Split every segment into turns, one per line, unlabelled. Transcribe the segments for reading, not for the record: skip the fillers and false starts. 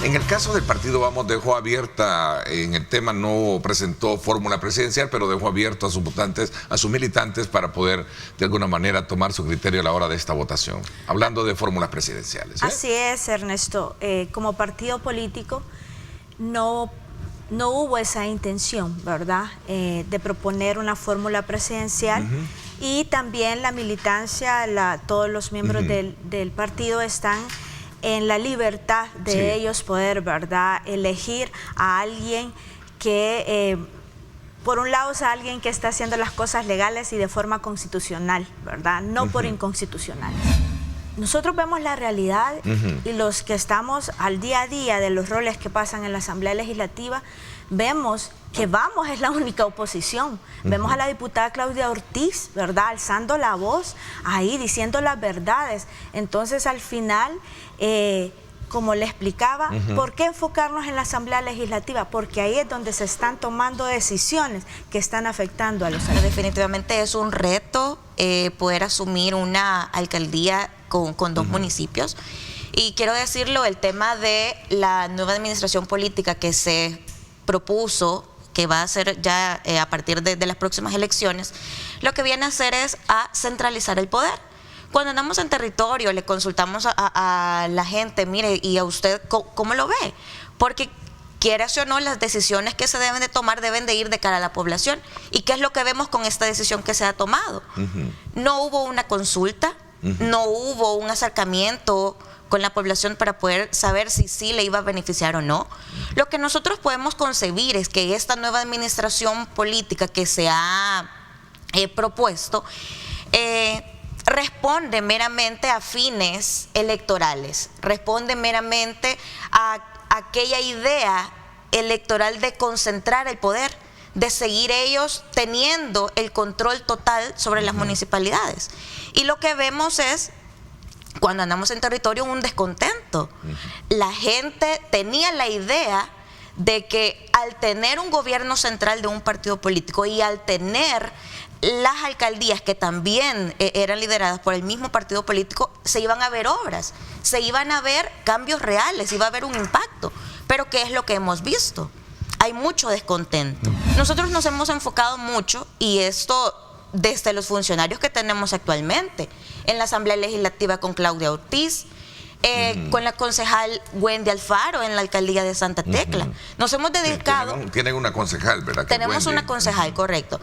En el caso del partido Vamos, dejó abierta, en el tema no presentó fórmula presidencial, pero dejó abierto a sus votantes, a sus militantes, para poder de alguna manera tomar su criterio a la hora de esta votación. Hablando de fórmulas presidenciales.
Así es, Ernesto. Como partido político no hubo esa intención, ¿verdad?, de proponer una fórmula presidencial. Y también la militancia, todos los miembros del partido están en la libertad de ellos poder, ¿verdad?, elegir a alguien que, por un lado, es alguien que está haciendo las cosas legales y de forma constitucional, ¿verdad?, no por inconstitucional. Nosotros vemos la realidad y los que estamos al día a día de los roles que pasan en la Asamblea Legislativa, vemos que Vamos es la única oposición. Vemos a la diputada Claudia Ortiz, ¿verdad?, alzando la voz ahí, diciendo las verdades. Entonces, al final, como le explicaba, ¿por qué enfocarnos en la Asamblea Legislativa? Porque ahí es donde se están tomando decisiones que están afectando a los ciudadanos.
Definitivamente es un reto poder asumir una alcaldía con dos municipios. Y quiero decirlo, el tema de la nueva administración política que se propuso, que va a ser ya a partir de las próximas elecciones, lo que viene a hacer es a centralizar el poder. Cuando andamos en territorio, le consultamos a la gente, mire, ¿y a usted cómo lo ve? Porque quieras o no, las decisiones que se deben de tomar deben de ir de cara a la población. ¿Y qué es lo que vemos con esta decisión que se ha tomado? No hubo una consulta, no hubo un acercamiento con la población para poder saber si sí le iba a beneficiar o no. Lo que nosotros podemos concebir es que esta nueva administración política que se ha propuesto responde meramente a fines electorales, responde meramente a aquella idea electoral de concentrar el poder, de seguir ellos teniendo el control total sobre las municipalidades. Y lo que vemos es, cuando andamos en territorio, un descontento. La gente tenía la idea de que al tener un gobierno central de un partido político y al tener las alcaldías que también eran lideradas por el mismo partido político, se iban a ver obras, se iban a ver cambios reales, iba a haber un impacto. Pero ¿qué es lo que hemos visto? Hay mucho descontento. Nosotros nos hemos enfocado mucho, y esto desde los funcionarios que tenemos actualmente, en la Asamblea Legislativa con Claudia Ortiz, con la concejal Wendy Alfaro en la alcaldía de Santa Tecla. Nos hemos dedicado...
Tienen una concejal, ¿verdad?
Tenemos una concejal, correcto.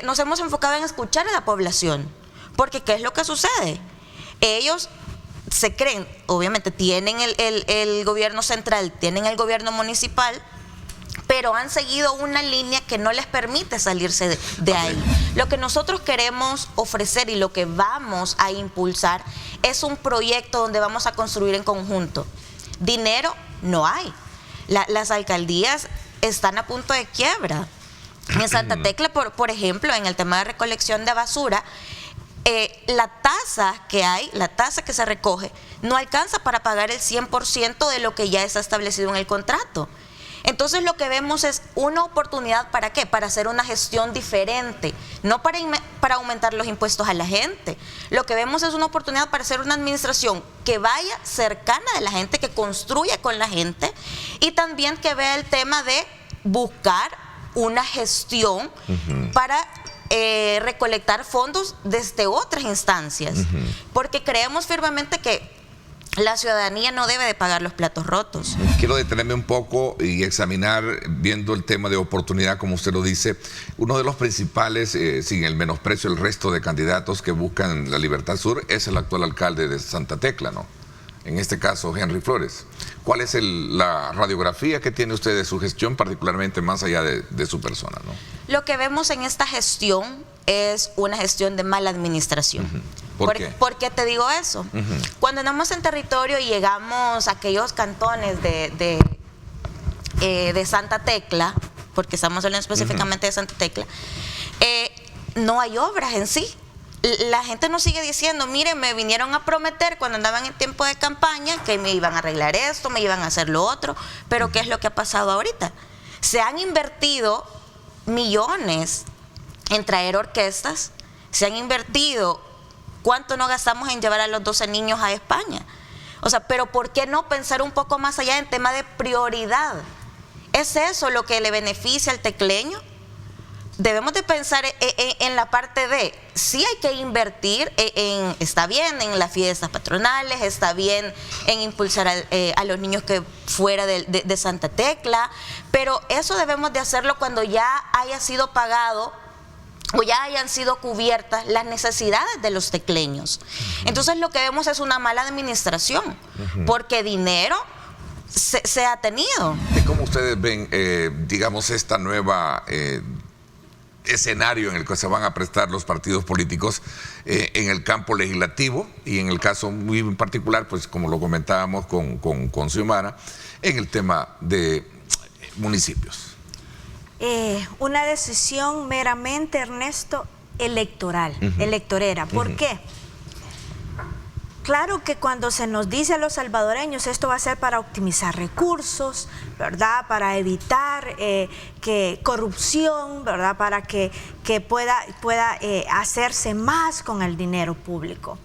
Nos hemos enfocado en escuchar a la población, porque ¿qué es lo que sucede? Ellos se creen, obviamente tienen el gobierno central, tienen el gobierno municipal, pero han seguido una línea que no les permite salirse de ahí. Lo que nosotros queremos ofrecer y lo que vamos a impulsar es un proyecto donde vamos a construir en conjunto. Dinero no hay. Las alcaldías están a punto de quiebra. En Santa Tecla, por ejemplo, en el tema de recolección de basura, la tasa que hay, la tasa que se recoge, no alcanza para pagar el 100% de lo que ya está establecido en el contrato. Entonces lo que vemos es una oportunidad, ¿para qué? Para hacer una gestión diferente, no para aumentar los impuestos a la gente. Lo que vemos es una oportunidad para hacer una administración que vaya cercana de la gente, que construya con la gente, y también que vea el tema de buscar una gestión para recolectar fondos desde otras instancias, porque creemos firmemente que la ciudadanía no debe de pagar los platos rotos.
Quiero detenerme un poco y examinar, viendo el tema de oportunidad, como usted lo dice, uno de los principales, sin el menosprecio del resto de candidatos que buscan la Libertad Sur, es el actual alcalde de Santa Tecla, ¿no? En este caso, Henry Flores. ¿Cuál es la radiografía que tiene usted de su gestión, particularmente más allá de su persona, ¿no?
Lo que vemos en esta gestión es una gestión de mala administración.
¿Por qué?
¿Por qué te digo eso? Cuando andamos en territorio y llegamos a aquellos cantones de Santa Tecla, porque estamos hablando específicamente de Santa Tecla, no hay obras en sí. La gente nos sigue diciendo, miren, me vinieron a prometer cuando andaban en tiempo de campaña que me iban a arreglar esto, me iban a hacer lo otro, pero ¿qué es lo que ha pasado ahorita? Se han invertido millones en traer orquestas, se han invertido, ¿cuánto no gastamos en llevar a los 12 niños a España? O sea, pero ¿por qué no pensar un poco más allá en tema de prioridad? ¿Es eso lo que le beneficia al tecleño? Debemos de pensar en la parte de, sí hay que invertir, está bien en las fiestas patronales, está bien en impulsar a los niños que fuera de Santa Tecla, pero eso debemos de hacerlo cuando ya haya sido pagado o ya hayan sido cubiertas las necesidades de los tecleños. Entonces lo que vemos es una mala administración, porque dinero se ha tenido.
¿Cómo ustedes ven, digamos, esta nueva escenario en el que se van a prestar los partidos políticos en el campo legislativo y en el caso muy en particular, pues como lo comentábamos con Xiomara, en el tema de municipios?
Una decisión meramente, Ernesto, electoral, electorera. ¿Por qué? Claro que cuando se nos dice a los salvadoreños esto va a ser para optimizar recursos, ¿verdad? Para evitar corrupción, ¿verdad? Para que pueda hacerse más con el dinero público.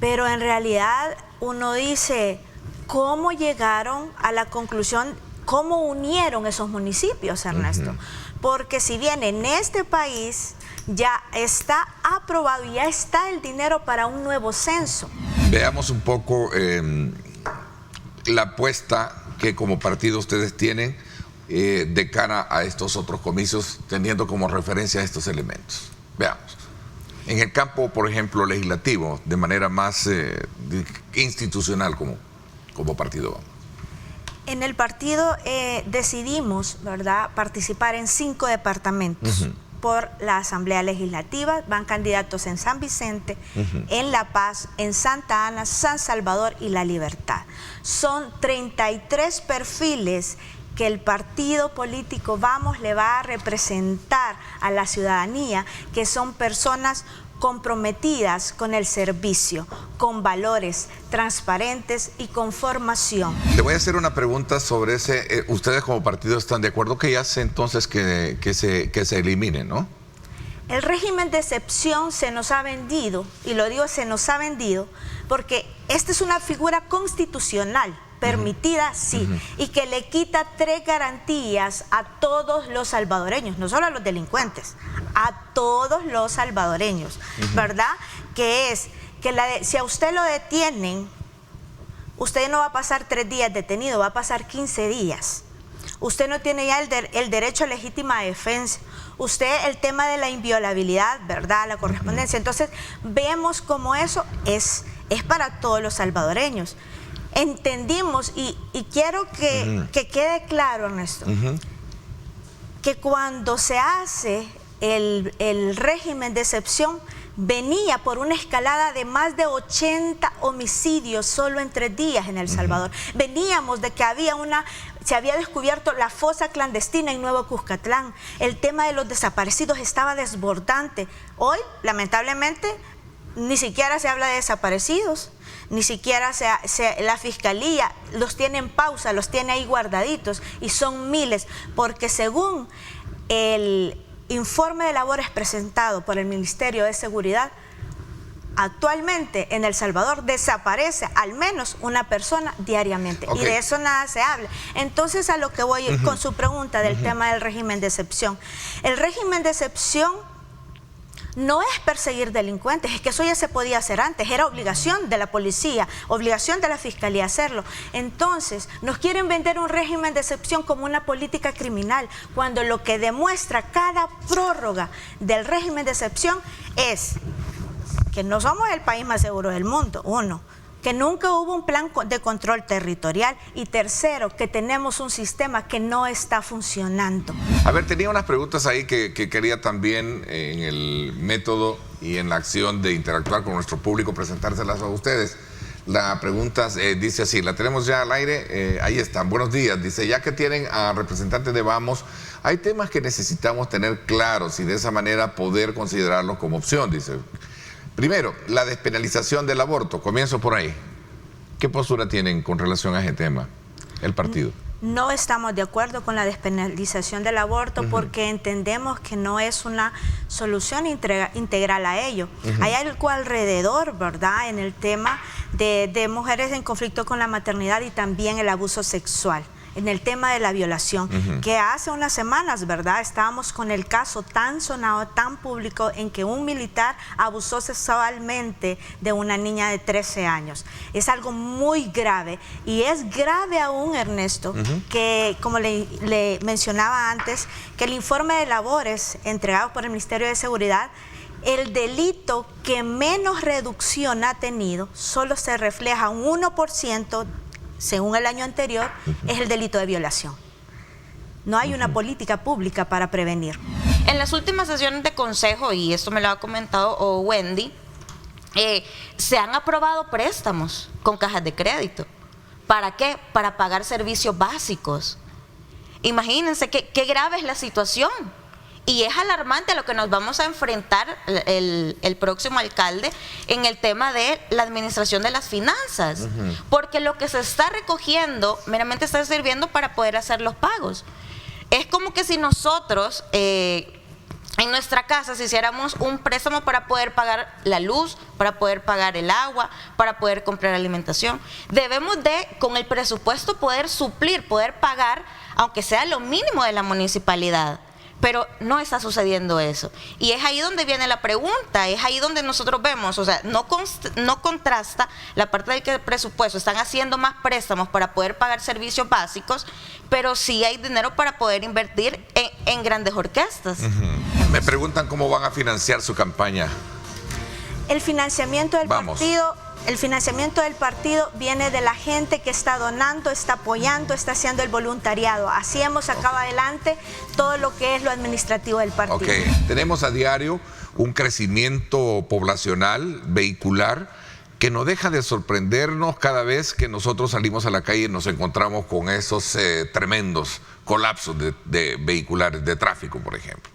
Pero en realidad uno dice, ¿cómo llegaron a la conclusión? ¿Cómo unieron esos municipios, Ernesto? Porque si bien en este país ya está aprobado y ya está el dinero para un nuevo censo.
Veamos un poco la apuesta que como partido ustedes tienen de cara a estos otros comicios, teniendo como referencia estos elementos. Veamos. En el campo, por ejemplo, legislativo, de manera más institucional como partido, vamos.
En el partido decidimos, ¿verdad?, participar en 5 departamentos. Por la Asamblea Legislativa, van candidatos en San Vicente, en La Paz, en Santa Ana, San Salvador y La Libertad. Son 33 perfiles que el partido político Vamos le va a representar a la ciudadanía, que son personas comprometidas con el servicio, con valores transparentes y con formación.
Le voy a hacer una pregunta sobre ese. Ustedes como partido están de acuerdo que ya hace entonces que se elimine, ¿no?
El régimen de excepción se nos ha vendido, y lo digo se nos ha vendido, porque esta es una figura constitucional, permitida, sí, y que le quita 3 garantías a todos los salvadoreños, no solo a los delincuentes, a todos los salvadoreños, ¿verdad? Que es que si a usted lo detienen, usted no va a pasar 3 días detenido, va a pasar 15 días. Usted no tiene ya el derecho a legítima defensa. Usted, el tema de la inviolabilidad, ¿verdad?, la correspondencia. Entonces, vemos cómo eso es para todos los salvadoreños. Entendimos, y quiero que quede claro, Ernesto, que cuando se hace el régimen de excepción, venía por una escalada de más de 80 homicidios solo en 3 días en El Salvador. Veníamos de que se había descubierto la fosa clandestina en Nuevo Cuscatlán. El tema de los desaparecidos estaba desbordante. Hoy, lamentablemente, ni siquiera se habla de desaparecidos, ni siquiera la fiscalía los tiene en pausa, los tiene ahí guardaditos, y son miles, porque según el informe de labores presentado por el Ministerio de Seguridad, actualmente en El Salvador desaparece al menos una persona diariamente, y de eso nada se habla. Entonces, a lo que voy con su pregunta del tema del régimen de excepción. El régimen de excepción no es perseguir delincuentes, es que eso ya se podía hacer antes, era obligación de la policía, obligación de la fiscalía hacerlo. Entonces, nos quieren vender un régimen de excepción como una política criminal, cuando lo que demuestra cada prórroga del régimen de excepción es que no somos el país más seguro del mundo, 1, que nunca hubo un plan de control territorial, y 3, que tenemos un sistema que no está funcionando.
A ver, tenía unas preguntas ahí que quería también en el método y en la acción de interactuar con nuestro público, presentárselas a ustedes. La pregunta dice así, la tenemos ya al aire, ahí están. Buenos días, dice, ya que tienen a representantes de Vamos, hay temas que necesitamos tener claros y de esa manera poder considerarlos como opción, dice. Primero, la despenalización del aborto, comienzo por ahí. ¿Qué postura tienen con relación a ese tema, el partido?
No estamos de acuerdo con la despenalización del aborto porque entendemos que no es una solución integral a ello. Hay algo alrededor, ¿verdad?, en el tema de mujeres en conflicto con la maternidad y también el abuso sexual. En el tema de la violación, que hace unas semanas, ¿verdad?, estábamos con el caso tan sonado, tan público, en que un militar abusó sexualmente de una niña de 13 años. Es algo muy grave, y es grave aún, Ernesto, que, como le mencionaba antes, que el informe de labores entregado por el Ministerio de Seguridad, el delito que menos reducción ha tenido, solo se refleja un 1%, según el año anterior, es el delito de violación. No hay una política pública para prevenir.
En las últimas sesiones de consejo, y esto me lo ha comentado Wendy, se han aprobado préstamos con cajas de crédito. ¿Para qué? Para pagar servicios básicos. Imagínense qué grave es la situación. Y es alarmante a lo que nos vamos a enfrentar el próximo alcalde en el tema de la administración de las finanzas. Porque lo que se está recogiendo meramente está sirviendo para poder hacer los pagos. Es como que si nosotros en nuestra casa si hiciéramos un préstamo para poder pagar la luz, para poder pagar el agua, para poder comprar alimentación. Debemos de, con el presupuesto, poder suplir, poder pagar, aunque sea lo mínimo de la municipalidad. Pero no está sucediendo eso. Y es ahí donde viene la pregunta, es ahí donde nosotros vemos, o sea, no contrasta la parte del que el presupuesto, están haciendo más préstamos para poder pagar servicios básicos, pero sí hay dinero para poder invertir en grandes orquestas.
Me preguntan cómo van a financiar su campaña.
El financiamiento del partido... El financiamiento del partido viene de la gente que está donando, está apoyando, está haciendo el voluntariado. Así hemos sacado adelante todo lo que es lo administrativo del partido.
Tenemos a diario un crecimiento poblacional, vehicular, que no deja de sorprendernos cada vez que nosotros salimos a la calle y nos encontramos con esos tremendos colapsos de vehiculares, de tráfico, por ejemplo.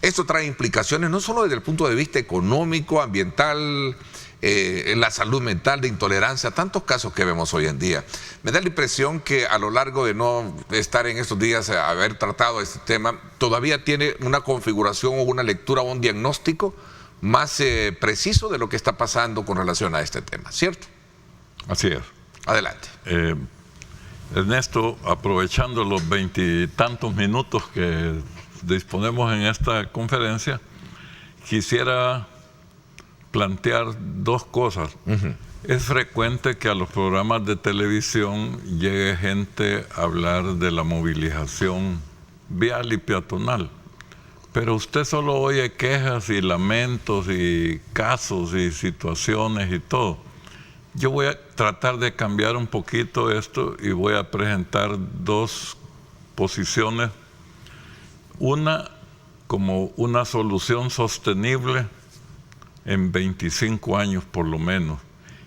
Esto trae implicaciones no solo desde el punto de vista económico, ambiental, en la salud mental, de intolerancia, tantos casos que vemos hoy en día. Me da la impresión que a lo largo de no estar en estos días, haber tratado este tema, todavía tiene una configuración o una lectura o un diagnóstico más preciso de lo que está pasando con relación a este tema, ¿cierto?
Así es.
Adelante.
Ernesto, aprovechando los 20 y tantos minutos que disponemos en esta conferencia, quisiera plantear dos cosas. Es frecuente que a los programas de televisión llegue gente a hablar de la movilización vial y peatonal, pero usted solo oye quejas y lamentos y casos y situaciones y todo. Yo voy a tratar de cambiar un poquito esto y voy a presentar dos posiciones. Una como una solución sostenible en 25 años por lo menos,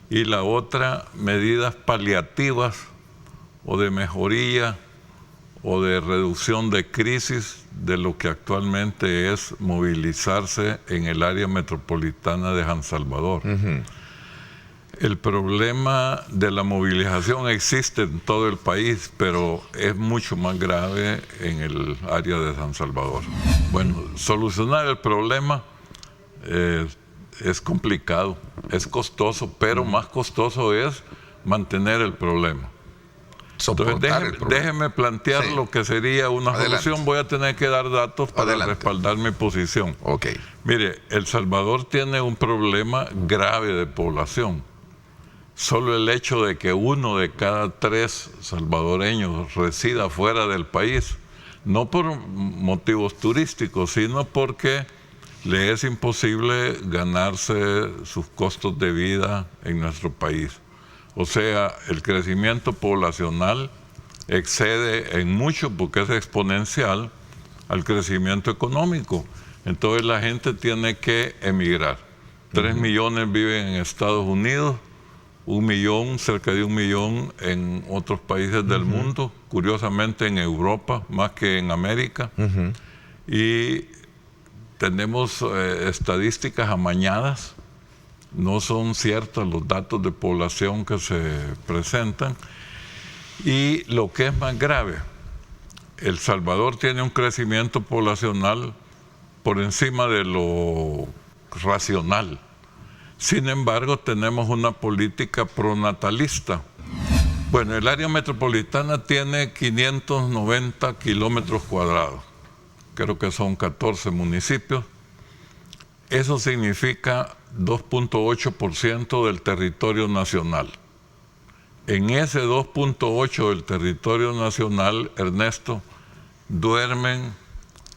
y la otra medidas paliativas o de mejoría o de reducción de crisis de lo que actualmente es movilizarse en el área metropolitana de San Salvador. El problema de la movilización existe en todo el país, pero es mucho más grave en el área de San Salvador. Bueno, solucionar el problema es complicado, es costoso, pero más costoso es mantener el problema. Entonces, déjeme plantear lo que sería una solución. Voy a tener que dar datos para respaldar mi posición. Mire, El Salvador tiene un problema grave de población. Solo el hecho de que 1 de cada 3 salvadoreños resida fuera del país, no por motivos turísticos, sino porque le es imposible ganarse sus costos de vida en nuestro país. O sea, el crecimiento poblacional excede en mucho, porque es exponencial, al crecimiento económico. Entonces la gente tiene que emigrar. 3 millones viven en Estados Unidos, 1 millón, cerca de 1 millón en otros países del mundo, curiosamente en Europa, más que en América. Y tenemos estadísticas amañadas, no son ciertos los datos de población que se presentan. Y lo que es más grave, El Salvador tiene un crecimiento poblacional por encima de lo racional. Sin embargo, tenemos una política pronatalista. Bueno, el área metropolitana tiene 590 kilómetros cuadrados. Creo que son 14 municipios. Eso significa 2.8% del territorio nacional. En ese 2.8% del territorio nacional, Ernesto, duermen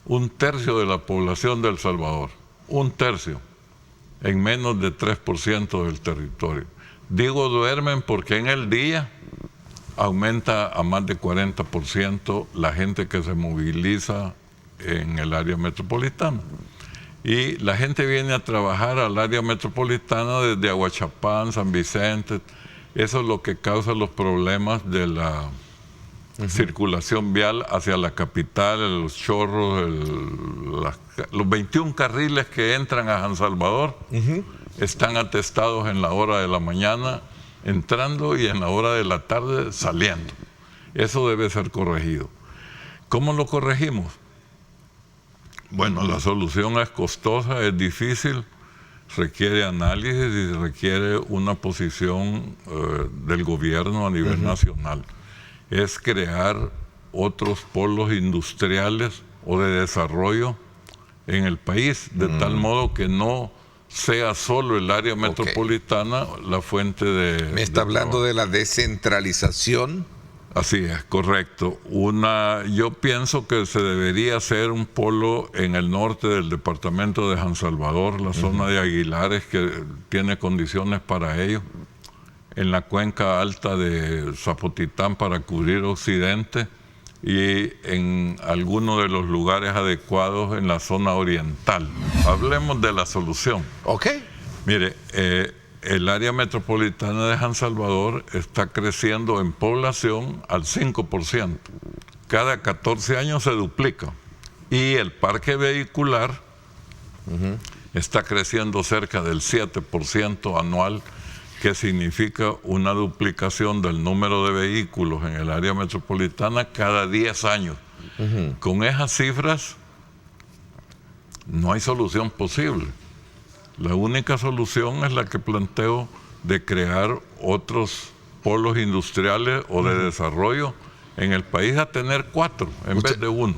1/3 de la población de El Salvador. 1/3, en menos de 3% del territorio. Digo duermen porque en el día aumenta a más de 40% la gente que se moviliza en el área metropolitana. Y la gente viene a trabajar al área metropolitana desde Aguachapán, San Vicente. Eso es lo que causa los problemas de la circulación vial hacia la capital, los chorros, los 21 carriles que entran a San Salvador están atestados en la hora de la mañana entrando y en la hora de la tarde saliendo. Eso debe ser corregido. ¿Cómo lo corregimos? Bueno, la solución es costosa, es difícil, requiere análisis y requiere una posición del gobierno a nivel nacional. Es crear otros polos industriales o de desarrollo en el país, de tal modo que no sea solo el área metropolitana la fuente de...
Me está hablando de la descentralización.
Así es, correcto. Yo pienso que se debería hacer un polo en el norte del departamento de San Salvador, la zona de Aguilares, que tiene condiciones para ello, en la cuenca alta de Zapotitán para cubrir occidente y en algunos de los lugares adecuados en la zona oriental. Hablemos de la solución.
Ok.
Mire, el área metropolitana de San Salvador está creciendo en población al 5%. Cada 14 años se duplica. Y el parque vehicular está creciendo cerca del 7% anual, que significa una duplicación del número de vehículos en el área metropolitana cada 10 años. Con esas cifras no hay solución posible. La única solución es la que planteo de crear otros polos industriales o de desarrollo en el país, a tener 4 en vez de 1.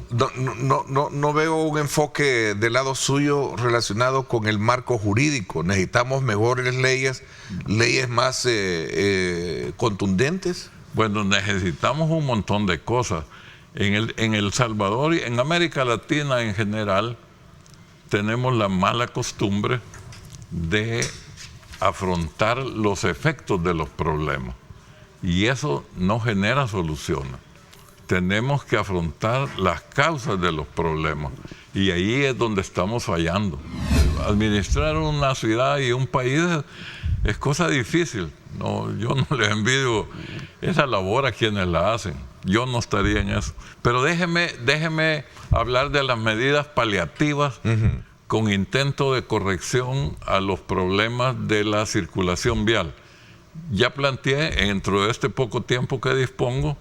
No veo un enfoque del lado suyo relacionado con el marco jurídico. Necesitamos mejores leyes más contundentes.
Bueno, necesitamos un montón de cosas. En El Salvador y en América Latina en general tenemos la mala costumbre de afrontar los efectos de los problemas, y eso no genera soluciones. Tenemos que afrontar las causas de los problemas, y ahí es donde estamos fallando. Administrar una ciudad y un país es cosa difícil. Yo no le envidio esa labor a quienes la hacen. Yo no estaría en eso. Pero déjeme hablar de las medidas paliativas con intento de corrección a los problemas de la circulación vial. Ya planteé, dentro de este poco tiempo que dispongo,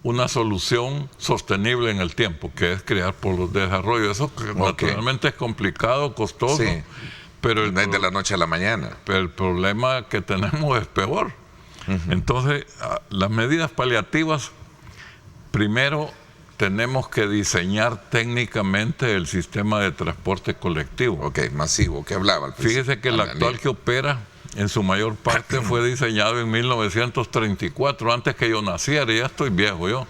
una solución sostenible en el tiempo, que es crear polos de desarrollo. Eso naturalmente es complicado, costoso,
sí,
pero
no es de la noche a la mañana.
Pero el problema que tenemos es peor. Entonces, las medidas paliativas, primero, tenemos que diseñar técnicamente el sistema de transporte colectivo.
Ok, masivo, ¿qué hablaba?
Fíjese que el actual que opera, en su mayor parte, fue diseñado en 1934, antes que yo naciera, ya estoy viejo yo.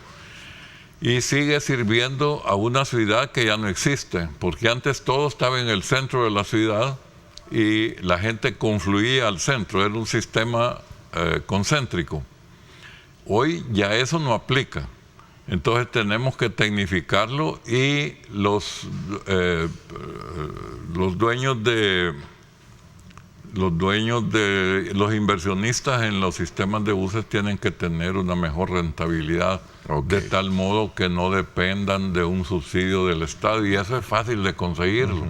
Y sigue sirviendo a una ciudad que ya no existe, porque antes todo estaba en el centro de la ciudad y la gente confluía al centro, era un sistema concéntrico. Hoy ya eso no aplica. Entonces tenemos que tecnificarlo, y los inversionistas en los sistemas de buses tienen que tener una mejor rentabilidad, de tal modo que no dependan de un subsidio del Estado, y eso es fácil de conseguirlo.